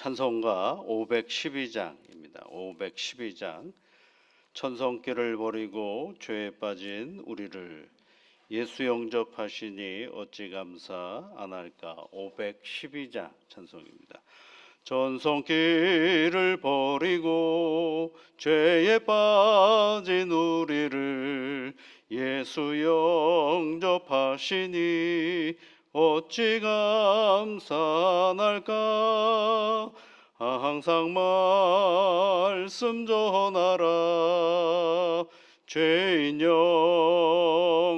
찬송가 512장입니다. 512장. 천성길을 버리고 죄에 빠진 우리를 예수 영접하시니 어찌 감사 안 할까. 512장 찬송입니다. 천성길을 버리고 죄에 빠진 우리를 예수 영접하시니 어찌 감사할까. 항상 말씀 전하라. 죄인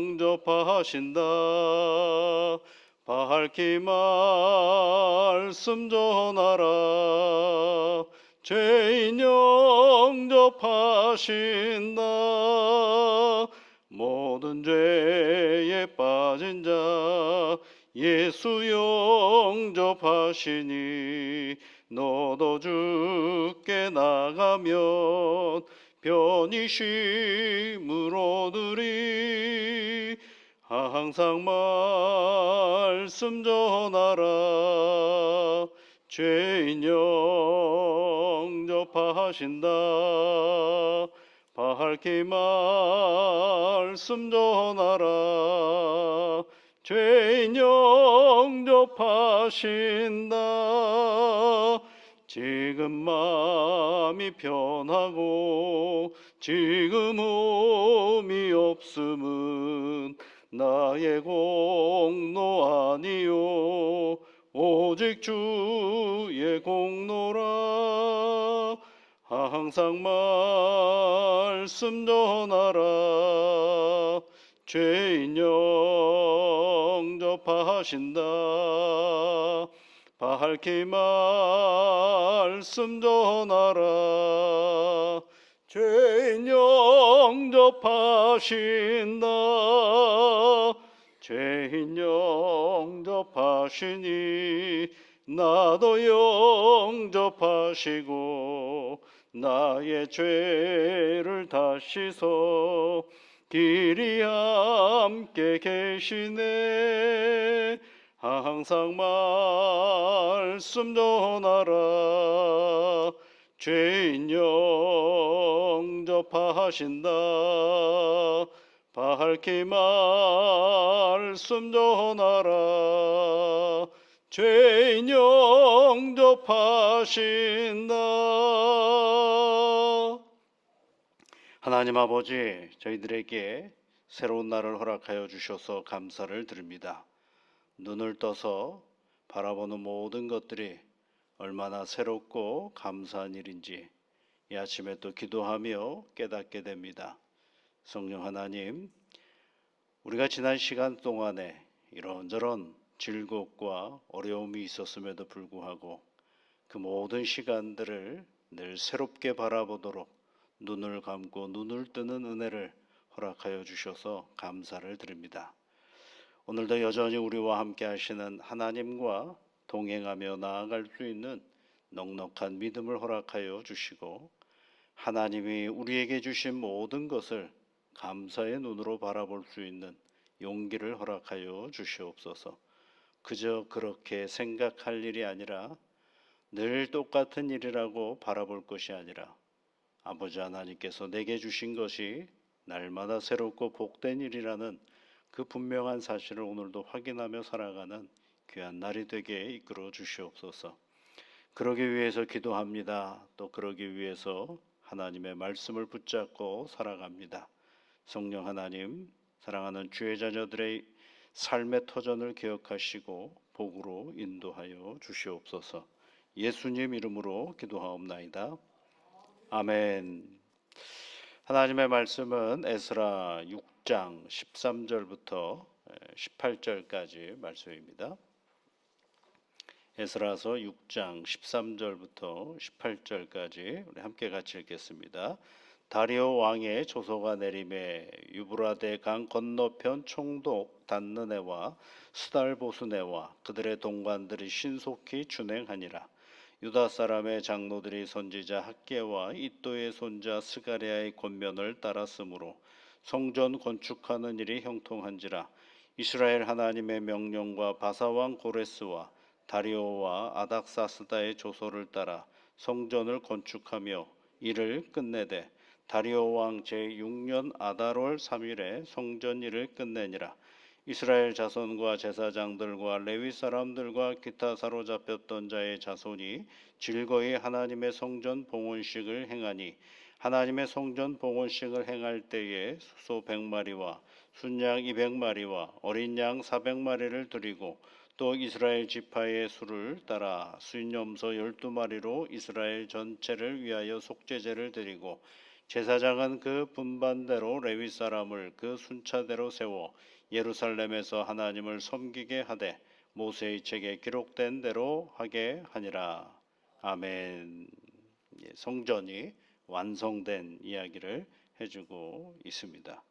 영접하신다. 밝히 말씀 전하라. 죄인 영접하신다. 모든 죄에 빠진 자 예수 영접하시니 너도 주께 나가면 편히 쉼을 얻으리. 항상 말씀 전하라. 죄인 영접하신다. 밝히 말씀 전하라. 죄인 영접하신다. 지금 마음이 편하고 지금 흠이 없음은 나의 공로 아니요 오직 주의 공로라. 항상 말씀 전하라. 죄인 영접하신다. 밝히 말씀 전하라. 죄인 영접하신다. 죄인 영접하시니 나도 영접하시고 나의 죄를 다 씻어 길이 함께 계시네. 항상 말씀 전하라. 죄인 영접하신다. 밝히 말씀 전하라. 죄인 영접하신다. 하나님 아버지, 저희들에게 새로운 날을 허락하여 주셔서 감사를 드립니다. 눈을 떠서 바라보는 모든 것들이 얼마나 새롭고 감사한 일인지 이 아침에 또 기도하며 깨닫게 됩니다. 성령 하나님, 우리가 지난 시간 동안에 이런저런 질곡과 어려움이 있었음에도 불구하고 그 모든 시간들을 늘 새롭게 바라보도록 눈을 감고 눈을 뜨는 은혜를 허락하여 주셔서 감사를 드립니다. 오늘도 여전히 우리와 함께 하시는 하나님과 동행하며 나아갈 수 있는 넉넉한 믿음을 허락하여 주시고 하나님이 우리에게 주신 모든 것을 감사의 눈으로 바라볼 수 있는 용기를 허락하여 주시옵소서. 그저 그렇게 생각할 일이 아니라 늘 똑같은 일이라고 바라볼 것이 아니라 아버지 하나님께서 내게 주신 것이 날마다 새롭고 복된 일이라는 그 분명한 사실을 오늘도 확인하며 살아가는 귀한 날이 되게 이끌어 주시옵소서. 그러기 위해서 기도합니다. 또 그러기 위해서 하나님의 말씀을 붙잡고 살아갑니다. 성령 하나님, 사랑하는 주의 자녀들의 삶의 터전을 기억하시고 복으로 인도하여 주시옵소서. 예수님 이름으로 기도하옵나이다. 아멘. 하나님의 말씀은 에스라 6장 13절부터 18절까지 말씀입니다. 에스라서 6장 13절부터 18절까지 우리 함께 같이 읽겠습니다. 다리오 왕의 조서가 내림에 유브라데 강 건너편 총독 단느네와 수달보스네와 그들의 동관들이 신속히 준행하니라. 유다 사람의 장로들이 선지자 학개와 이도의 손자 스가랴의 권면을 따랐으므로 성전 건축하는 일이 형통한지라. 이스라엘 하나님의 명령과 바사왕 고레스와 다리오와 아닥사스다의 조소를 따라 성전을 건축하며 이를 끝내되 다리오 왕 제6년 아달월 3일에 성전 일을 끝내니라. 이스라엘 자손과 제사장들과 레위 사람들과 기타 사로잡혔던 자의 자손이 즐거이 하나님의 성전 봉헌식을 행하니 하나님의 성전 봉헌식을 행할 때에 소 100마리와 순양 200마리와 어린 양 400마리를 드리고 또 이스라엘 지파의 수를 따라 순염소 12마리로 이스라엘 전체를 위하여 속죄제를 드리고 제사장은 그 분반대로 레위 사람을 그 순차대로 세워 예루살렘에서 하나님을 섬기게 하되 모세의 책에 기록된 대로 하게 하니라. 아멘. 성전이 완성된 이야기를 해주고 있습니다.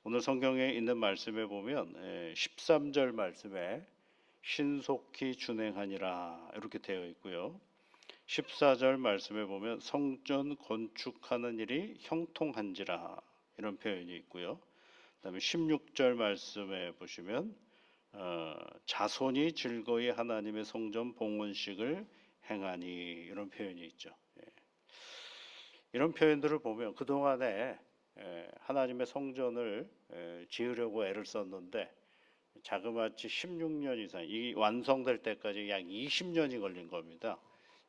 오늘 성경에 있는 말씀에 보면 13절 말씀에 신속히 준행하니라 이렇게 되어 있고요. 14절 말씀에 보면 성전 건축하는 일이 형통한지라 이런 표현이 있고요. 그다음에 16절 말씀에 보시면 자손이 즐거이 하나님의 성전 봉헌식을 행하니 이런 표현이 있죠. 이런 표현들을 보면 그동안에 하나님의 성전을 지으려고 애를 썼는데 자그마치 16년 이상, 이 완성될 때까지 약 20년이 걸린 겁니다.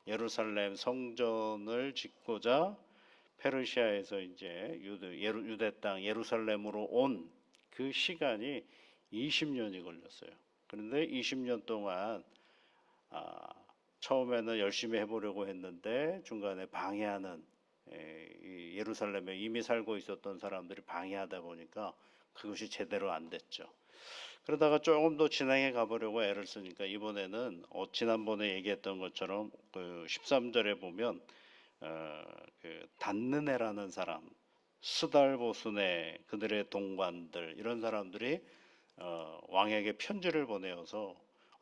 예루살렘 성전을 짓고자 페르시아에서 이제 유대 땅 예루살렘으로 온 그 시간이 20년이 걸렸어요. 그런데 20년 동안 처음에는 열심히 해보려고 했는데 중간에 방해하는 예루살렘에 이미 살고 있었던 사람들이 방해하다 보니까 그것이 제대로 안 됐죠. 그러다가 조금 더 진행해 가보려고 애를 쓰니까 이번에는 지난번에 얘기했던 것처럼 그 13절에 보면 그 단느네라는 사람, 스달보스네 그들의 동관들 이런 사람들이 왕에게 편지를 보내어서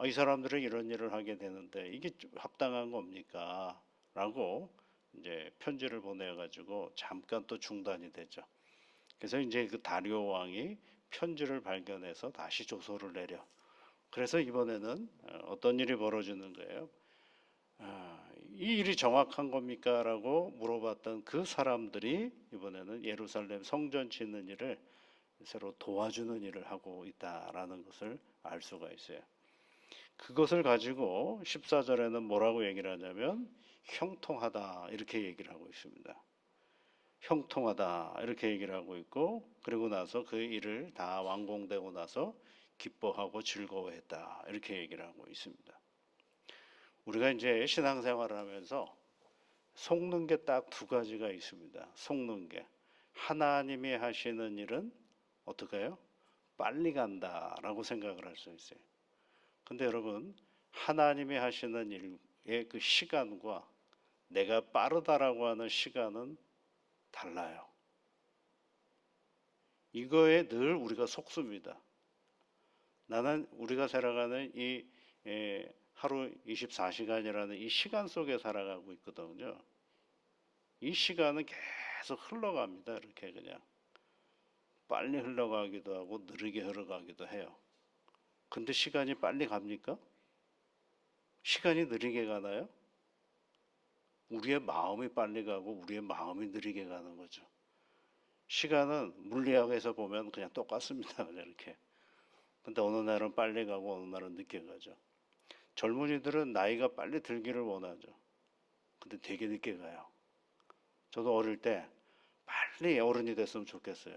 이 사람들은 이런 일을 하게 되는데 이게 합당한 겁니까? 라고 이제 편지를 보내가지고 잠깐 또 중단이 되죠. 그래서 이제 그 다리오 왕이 편지를 발견해서 다시 조서를 내려. 그래서 이번에는 어떤 일이 벌어지는 거예요. 이 일이 정확한 겁니까? 라고 물어봤던 그 사람들이 이번에는 예루살렘 성전 짓는 일을 새로 도와주는 일을 하고 있다라는 것을 알 수가 있어요. 그것을 가지고 14절에는 뭐라고 얘기를 하냐면 형통하다 이렇게 얘기를 하고 있습니다. 형통하다 이렇게 얘기를 하고 있고 그리고 나서 그 일을 다 완공되고 나서 기뻐하고 즐거워했다 이렇게 얘기를 하고 있습니다. 우리가 이제 신앙생활을 하면서 속는 게 딱 두 가지가 있습니다. 속는 게 하나님이 하시는 일은 어떻게 해요? 빨리 간다라고 생각을 할 수 있어요. 근데 여러분 하나님이 하시는 일의 그 시간과 내가 빠르다라고 하는 시간은 달라요. 이거에 늘 우리가 속습니다. 나는 우리가 살아가는 이 하루 24시간이라는 이 시간 속에 살아가고 있거든요. 이 시간은 계속 흘러갑니다. 이렇게 그냥 빨리 흘러가기도 하고 느리게 흘러가기도 해요. 근데 시간이 빨리 갑니까? 시간이 느리게 가나요? 우리의 마음이 빨리 가고 우리의 마음이 느리게 가는 거죠. 시간은 물리학에서 보면 그냥 똑같습니다. 그냥 이렇게. 근데 어느 날은 빨리 가고 어느 날은 늦게 가죠. 젊은이들은 나이가 빨리 들기를 원하죠. 근데 되게 늦게 가요. 저도 어릴 때 빨리 어른이 됐으면 좋겠어요.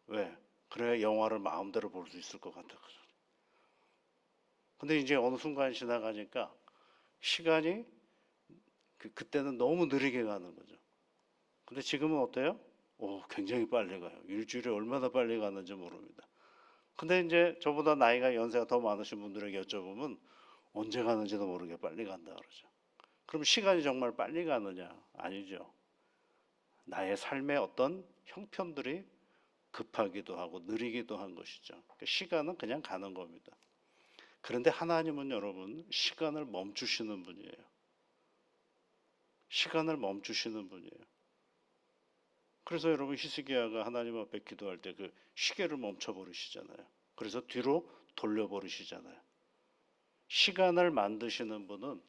왜? 그래야 영화를 마음대로 볼 수 있을 것 같았거든요. 근데 이제 어느 순간 지나가니까 시간이 그때는 너무 느리게 가는 거죠. 근데 지금은 어때요? 굉장히 빨리 가요. 일주일에 얼마나 빨리 가는지 모릅니다. 근데 이제 저보다 나이가 연세가 더 많으신 분들에게 여쭤보면 언제 가는지도 모르게 빨리 간다 그러죠. 그럼 시간이 정말 빨리 가느냐? 아니죠. 나의 삶의 어떤 형편들이 급하기도 하고 느리기도 한 것이죠. 그러니까 시간은 그냥 가는 겁니다. 그런데 하나님은 여러분 시간을 멈추시는 분이에요. 시간을 멈추시는 분이에요. 그래서 여러분 히스기야가 하나님 앞에 기도할 때 그 시계를 멈춰버리시잖아요. 그래서 뒤로 돌려버리시잖아요. 시간을 만드시는 분은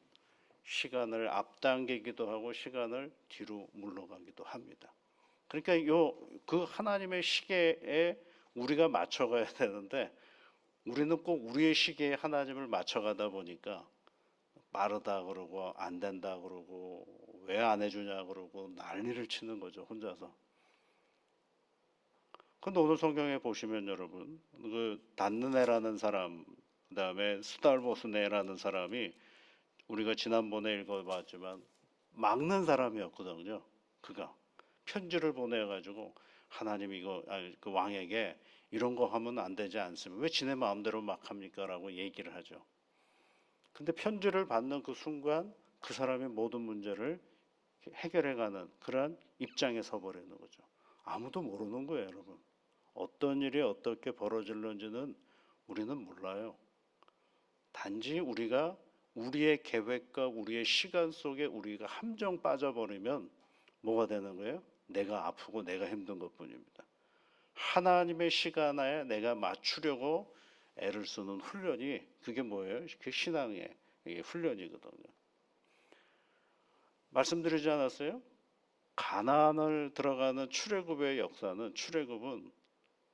시간을 앞당기기도 하고 시간을 뒤로 물러가기도 합니다. 그러니까 그 하나님의 시계에 우리가 맞춰가야 되는데 우리는 꼭 우리의 시계에 하나님을 맞춰가다 보니까 빠르다 그러고 안 된다 그러고 왜 안 해주냐 그러고 난리를 치는 거죠, 혼자서. 근데 오늘 성경에 보시면 여러분 그 단느네라는 사람, 그다음에 수달보스네라는 사람이 우리가 지난번에 읽어봤지만 막는 사람이었거든요. 그가 편지를 보내가지고 하나님 이거 그 왕에게 이런 거 하면 안 되지 않습니까? 왜 지네 마음대로 막 합니까?라고 얘기를 하죠. 근데 편지를 받는 그 순간 그 사람의 모든 문제를 해결해가는 그러한 입장에 서버리는 거죠. 아무도 모르는 거예요, 여러분. 어떤 일이 어떻게 벌어질는지는 우리는 몰라요. 단지 우리가 우리의 계획과 우리의 시간 속에 우리가 함정 빠져버리면 뭐가 되는 거예요? 내가 아프고 내가 힘든 것뿐입니다. 하나님의 시간에 내가 맞추려고 애를 쓰는 훈련이 그게 뭐예요? 그 신앙의 훈련이거든요. 말씀드리지 않았어요? 가나안을 들어가는 출애굽의 역사는 출애굽은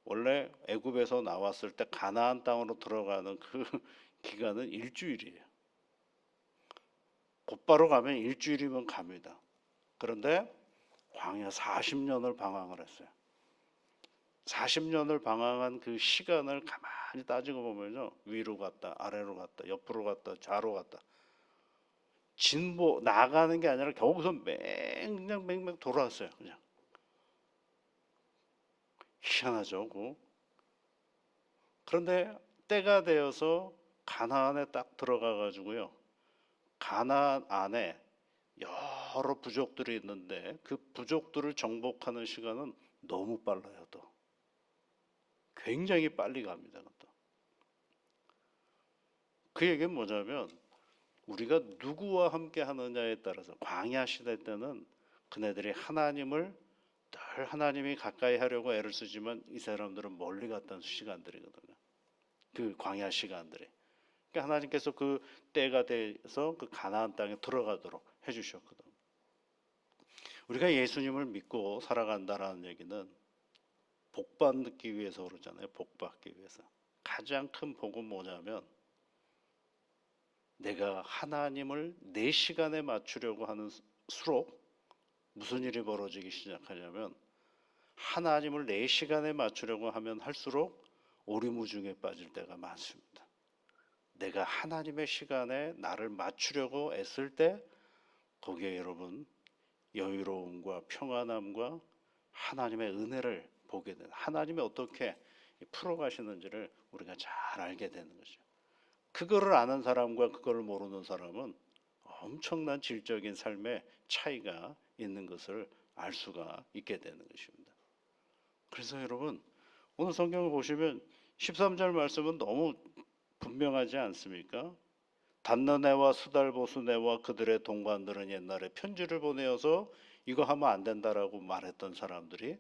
원래 애굽에서 나왔을 때 가나안 땅으로 들어가는 그 기간은 일주일이에요. 곧바로 가면 일주일이면 갑니다. 그런데 광야 40년을 방황을 했어요. 40년을 방황한 그 시간을 가만히 따지고 보면요. 위로 갔다, 아래로 갔다, 옆으로 갔다, 좌로 갔다. 진보 나가는 게 아니라 거기서 그냥 맹맹 돌아왔어요. 그냥 희한하죠. 그런데 때가 되어서 가나안에 딱 들어가 가지고요. 가나안 안에 여러 부족들이 있는데 그 부족들을 정복하는 시간은 너무 빨라요. 또 굉장히 빨리 갑니다. 또. 그 얘기는 뭐냐면 우리가 누구와 함께 하느냐에 따라서 광야 시대 때는 그네들이 하나님을 늘 하나님이 가까이 하려고 애를 쓰지만 이 사람들은 멀리 갔던 시간들이거든요. 그 광야 시간들이. 그러니까 하나님께서 그 때가 돼서 그 가나안 땅에 들어가도록 해주셨거든요. 우리가 예수님을 믿고 살아간다라는 얘기는 복 받기 위해서 그러잖아요. 복 받기 위해서. 가장 큰 복은 뭐냐면 내가 하나님을 내 시간에 맞추려고 하는 수록 무슨 일이 벌어지기 시작하냐면 하나님을 내 시간에 맞추려고 하면 할수록 오리무중에 빠질 때가 많습니다. 내가 하나님의 시간에 나를 맞추려고 애쓸 때 거기에 여러분 여유로움과 평안함과 하나님의 은혜를 보게 되는 하나님이 어떻게 풀어가시는지를 우리가 잘 알게 되는 거죠. 그거를 아는 사람과 그거를 모르는 사람은 엄청난 질적인 삶의 차이가 있는 것을 알 수가 있게 되는 것입니다. 그래서 여러분 오늘 성경을 보시면 13절 말씀은 너무 분명하지 않습니까? 단너네와 수달보스네와 그들의 동반들은 옛날에 편지를 보내어서 이거 하면 안 된다라고 말했던 사람들이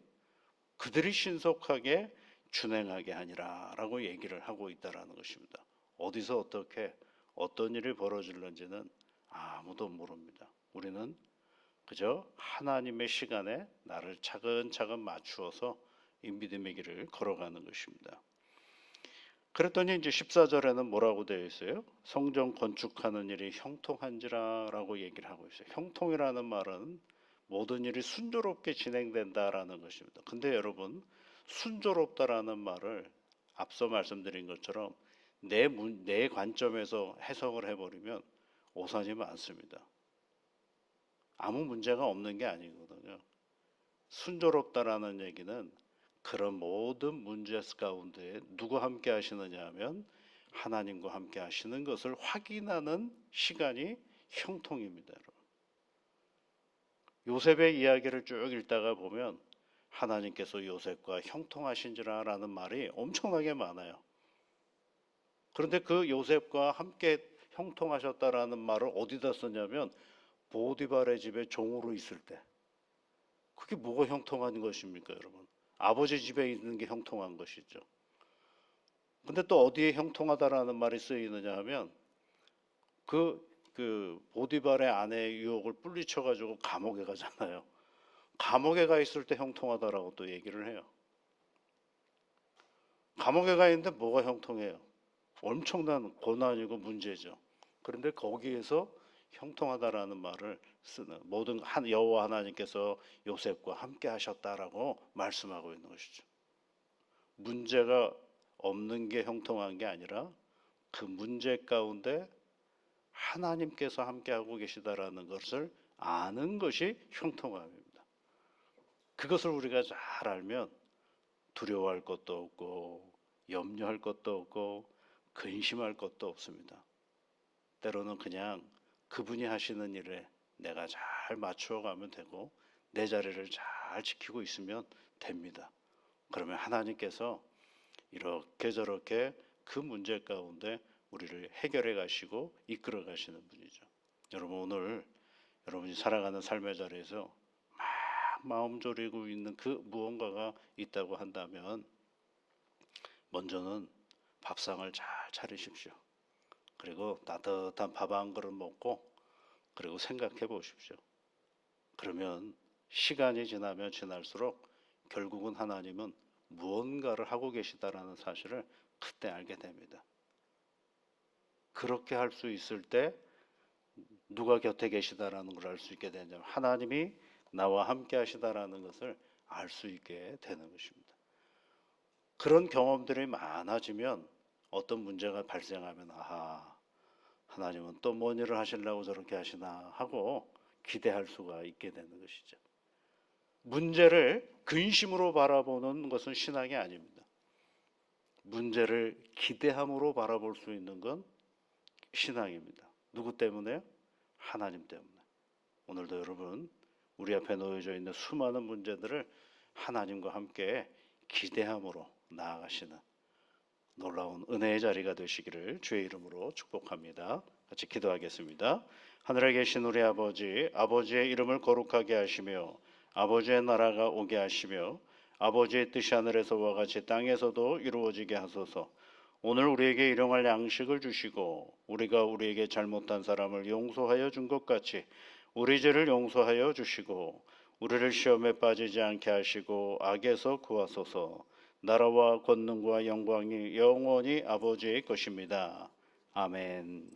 그들이 신속하게 준행하게 하니라라고 얘기를 하고 있다라는 것입니다. 어디서 어떻게 어떤 일이 벌어질는지는 아무도 모릅니다. 우리는 그저 하나님의 시간에 나를 차근차근 맞추어서 이 믿음의 길을 걸어가는 것입니다. 그랬더니 이제 14절에는 뭐라고 되어 있어요? 성전 건축하는 일이 형통한지라라고 얘기를 하고 있어요. 형통이라는 말은 모든 일이 순조롭게 진행된다라는 것입니다. 근데 여러분 순조롭다라는 말을 앞서 말씀드린 것처럼 내 관점에서 해석을 해버리면 오산이 많습니다. 아무 문제가 없는 게 아니거든요. 순조롭다라는 얘기는 그런 모든 문제 가운데 누구 함께 하시느냐 하면 하나님과 함께 하시는 것을 확인하는 시간이 형통입니다. 요셉의 이야기를 쭉 읽다가 보면 하나님께서 요셉과 형통하신지라라는 말이 엄청나게 많아요. 그런데 그 요셉과 함께 형통하셨다라는 말을 어디다 썼냐면 보디발의 집에 종으로 있을 때. 그게 뭐가 형통한 것입니까, 여러분? 아버지 집에 있는 게 형통한 것이죠. 근데 또 어디에 형통하다라는 말이 쓰이느냐 하면 그 보디발의 아내의 유혹을 뿌리쳐가지고 감옥에 가잖아요. 감옥에 가 있을 때 형통하다라고 또 얘기를 해요. 감옥에 가 있는데 뭐가 형통해요? 엄청난 고난이고 문제죠. 그런데 거기에서 형통하다라는 말을 쓰는 모든 여호와 하나님께서 요셉과 함께 하셨다라고 말씀하고 있는 것이죠. 문제가 없는 게 형통한 게 아니라 그 문제 가운데 하나님께서 함께하고 계시다라는 것을 아는 것이 형통함입니다. 그것을 우리가 잘 알면 두려워할 것도 없고 염려할 것도 없고 근심할 것도 없습니다. 때로는 그냥 그분이 하시는 일에 내가 잘 맞추어 가면 되고 내 자리를 잘 지키고 있으면 됩니다. 그러면 하나님께서 이렇게 저렇게 그 문제 가운데 우리를 해결해 가시고 이끌어 가시는 분이죠. 여러분 오늘 여러분이 살아가는 삶의 자리에서 막 마음 졸이고 있는 그 무언가가 있다고 한다면 먼저는 밥상을 잘 차리십시오. 그리고 따뜻한 밥 한 그릇 먹고 그리고 생각해 보십시오. 그러면 시간이 지나면 지날수록 결국은 하나님은 무언가를 하고 계시다라는 사실을 그때 알게 됩니다. 그렇게 할 수 있을 때 누가 곁에 계시다라는 걸 알 수 있게 되냐면 하나님이 나와 함께 하시다라는 것을 알 수 있게 되는 것입니다. 그런 경험들이 많아지면 어떤 문제가 발생하면 아하 하나님은 또 뭔 일을 하시려고 저렇게 하시나 하고 기대할 수가 있게 되는 것이죠. 문제를 근심으로 바라보는 것은 신앙이 아닙니다. 문제를 기대함으로 바라볼 수 있는 건 신앙입니다. 누구 때문에요? 하나님 때문에. 오늘도 여러분 우리 앞에 놓여져 있는 수많은 문제들을 하나님과 함께 기대함으로 나아가시는 놀라운 은혜의 자리가 되시기를 주의 이름으로 축복합니다. 같이 기도하겠습니다. 하늘에 계신 우리 아버지, 아버지의 이름을 거룩하게 하시며 아버지의 나라가 오게 하시며 아버지의 뜻이 하늘에서와 같이 땅에서도 이루어지게 하소서. 오늘 우리에게 일용할 양식을 주시고 우리가 우리에게 잘못한 사람을 용서하여 준 것 같이 우리 죄를 용서하여 주시고 우리를 시험에 빠지지 않게 하시고 악에서 구하소서. 나라와 권능과 영광이 영원히 아버지의 것입니다. 아멘.